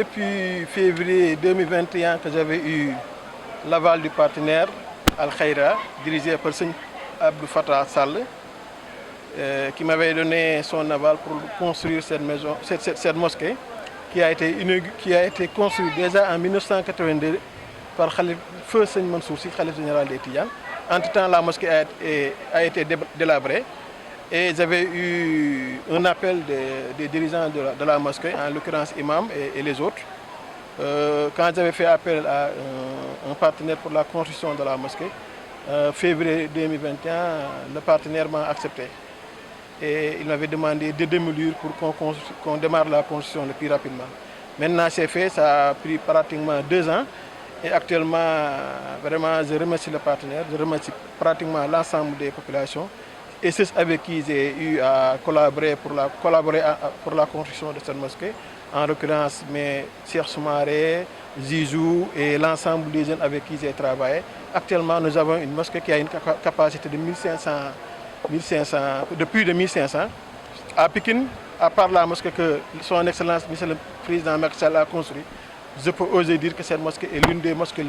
depuis février 2021 que j'avais eu l'aval du partenaire Al Khaira, dirigé par Seigne Abdou Fattah Sall, qui m'avait donné son aval pour construire cette mosquée qui a été construite déjà en 1982 par Feu Seigne Mansour Sy, Khalife général des Tidianes. Entre-temps, la mosquée a été délabrée et j'avais eu un appel des dirigeants de la mosquée, en l'occurrence imam et les autres. Quand j'avais fait appel à un partenaire pour la construction de la mosquée, février 2021, le partenaire m'a accepté. Et il m'avait demandé de démolir pour qu'on démarre la construction le plus rapidement. Maintenant, c'est fait, ça a pris pratiquement 2 ans. Et actuellement, vraiment, je remercie le partenaire, je remercie pratiquement l'ensemble des populations et ceux avec qui j'ai eu à collaborer pour la construction de cette mosquée. En l'occurrence, mes Cheikh Soumaré, Zizou et l'ensemble des jeunes avec qui j'ai travaillé. Actuellement, nous avons une mosquée qui a une capacité de de plus de 1500. À Pékin, à part la mosquée que son Excellence, Monsieur le Président Macky Sall a construite, je peux oser dire que cette mosquée est l'une des mosquées,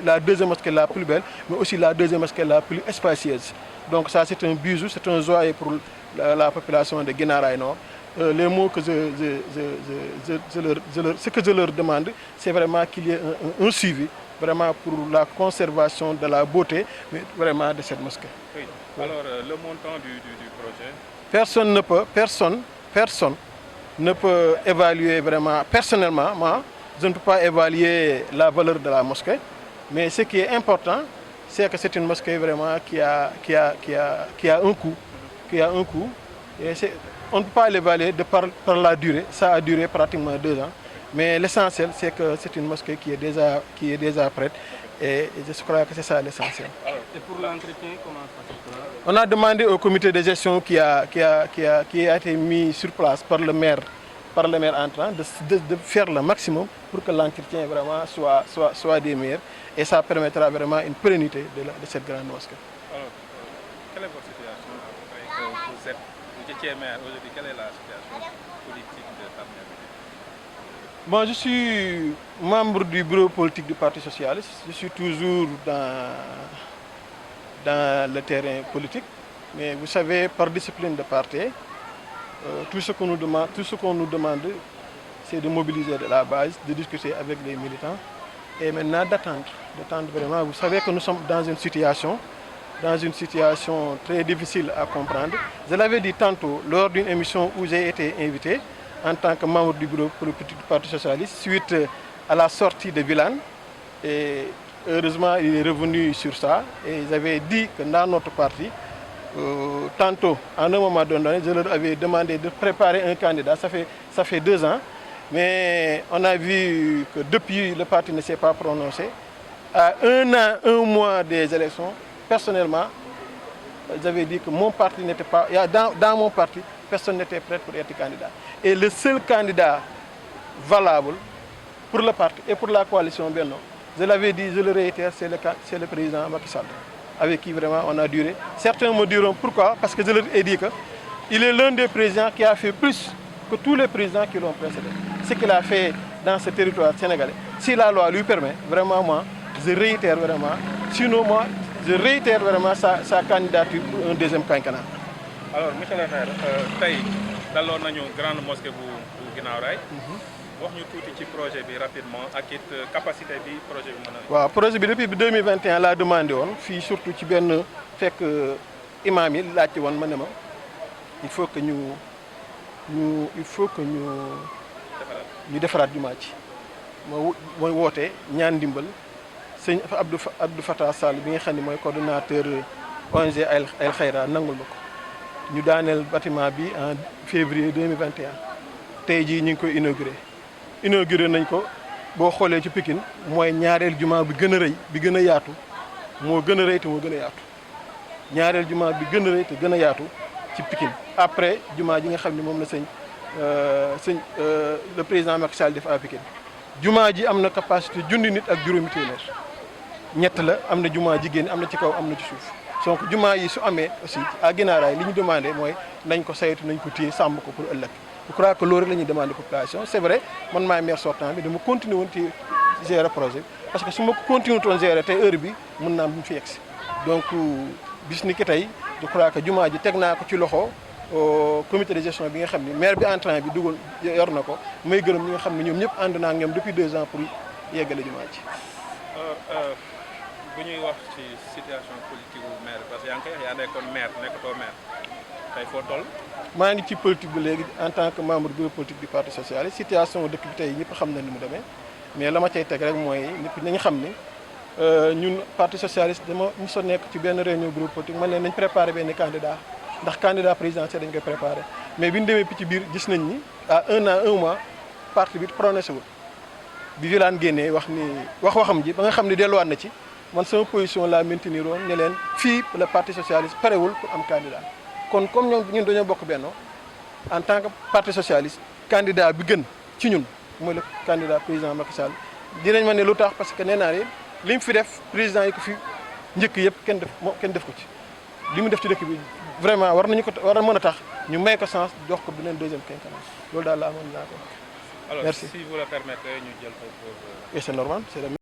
la deuxième mosquée la plus belle, mais aussi la deuxième mosquée la plus spacieuse. Donc ça, c'est un bijou, c'est un joyau pour la population de Guinaw Rails Nord. Les mots que ce que je leur demande, c'est vraiment qu'il y ait un suivi, vraiment pour la conservation de la beauté, mais vraiment de cette mosquée. Oui. Alors, le montant du projet? Personne ne peut évaluer vraiment, personnellement, moi, je ne peux pas évaluer la valeur de la mosquée, mais ce qui est important, c'est que c'est une mosquée vraiment qui a un coût. Et on ne peut pas l'évaluer par la durée, ça a duré pratiquement 2 ans. Mais l'essentiel, c'est que c'est une mosquée qui est déjà prête et je crois que c'est ça l'essentiel. Et pour l'entretien, comment ça se fera? On a demandé au comité de gestion qui a été mis sur place par le maire entrant de faire le maximum pour que l'entretien vraiment soit des meilleurs et ça permettra vraiment une pérennité de cette grande mosquée. Alors, quelle est votre situation? Vous étiez maire aujourd'hui, quelle est la situation politique de Tarnier? Bon, je suis membre du bureau politique du Parti socialiste. Je suis toujours dans le terrain politique. Mais vous savez, par discipline de parti, tout ce qu'on nous demande, c'est de mobiliser de la base, de discuter avec les militants et maintenant d'attendre vraiment. Vous savez que nous sommes dans une situation très difficile à comprendre. Je l'avais dit tantôt lors d'une émission où j'ai été invité en tant que membre du bureau politique du Parti socialiste suite à la sortie de Wilane. Et heureusement, il est revenu sur ça et j'avais dit que dans notre parti, tantôt, à un moment donné, je leur avais demandé de préparer un candidat. Ça fait 2 ans, mais on a vu que depuis, le parti ne s'est pas prononcé. À 1 an, 1 mois des élections, personnellement, j'avais dit que mon parti n'était pas... Dans mon parti, personne n'était prêt pour être candidat. Et le seul candidat valable pour le parti et pour la coalition Benno, je l'avais dit, je le réitère, c'est le président Macky Sall, avec qui vraiment on a duré. Certains me diront pourquoi, parce que je leur ai dit qu'il est l'un des présidents qui a fait plus que tous les présidents qui l'ont précédé. Ce qu'il a fait dans ce territoire sénégalais, si la loi lui permet, vraiment moi, je réitère vraiment, sinon moi, je réitère vraiment sa candidature pour un deuxième quinquennat. Alors, monsieur le maire, tey daloon nañu grande mosquée bu Guinaw Rails. wax ñu tuuti ci projet bi rapidement ak it capacité bi projet bi mën a. waaw projet bi depuis 2021 laa demandé woon fii surtout ci benn fekk imam yi laajte woon ma ne ma il faut que ñu defaraat jumaa ci ma woote ñaan ndimbal sëñ Abdou Fattah Sall bi nga xam ne mooy coordonnateur ONG Al Khaira nangul ma ko ñu daaneel bâtiment bi en février 2021 tey jii ñu ngi koy inauguré nañ ko boo xoolee ci Pikine mooy ñaareel jumaa bi gën a rëy bi gën a yaatu moo gën a rëy te moo gën a yaatu ñaareel jumaa bi gën a rëy te gën a yaatu ci Pikine après jumaa ji nga xam ne moom la le président Macky Sall def à Pikine jumaa ji am na capacité 1,000 nit ak juróomi téeméer ñett la am na jumaa jigéen am na ci kaw am na ci suuf donc jumaa yi su amee aussi à Guinaw Rails li ñu demandé mooy nañ ko saytu nañ ko téye sàmm ko pour ëllëg je crois que loolu rek la ñuy demander population c'est vrai man maay maire sortant bi dama continuer woon ci gérer projet bi parce que su ma ko continuer toon gérer tey heure bi mën naa am fi yegsi donc bis ni ki tey je crois que jumaa ji teg naa ko ci loxo comité de gestion bi nga xam ni maire bi entrant bi dugal yor na ko may gërëm ñi nga xam ne ñoom ñëpp ànd naa ak ñoom depuis 2 ans pour yeggale jumaa ji. bu ñuy wax ci situation politique wu maire parce que yaa ngi koy wax yaa nekkoon maire nekkatoo maire tey foo toll. maa ngi ci politique bi léegi en tant que membre bureau politique du parti socialiste situation dëkk bi tey ñëpp xam na ni mu demee mais la ma cay teg rek mooy nit ñi nañu xam ni ñun parti socialiste dama mos a nekk ci benn réunion bureau politique man leen nañ préparé benn candidat ndax candidat présidentiel dañ koy préparé mais bi ñu demee ci biir gis nañ ni à 1 an 1 mois parti bi prononcé wul bi Wilane génnee wax ni waxam ji ba nga xam ne delluwaat na ci man sama position la maintenir woon ne leen fii le parti socialiste parewul pour am candidat kon comme ñun dañoo bokk benno en tant que parti socialiste candidat bi gën ci ñun mooy le candidat président Macky Sall dinañ ma ne lu tax parce que nee naa li mu fi def président yi ko fi njëkk yëpp kenn def ko ci li mu def ci dëkk bi vraiment war a mën a tax ñu may ko chance jox ko beneen deuxième quinquennat loolu daal la amoon naa ko. Alors, merci si vous le permettez, nous allons et c'est normal c'est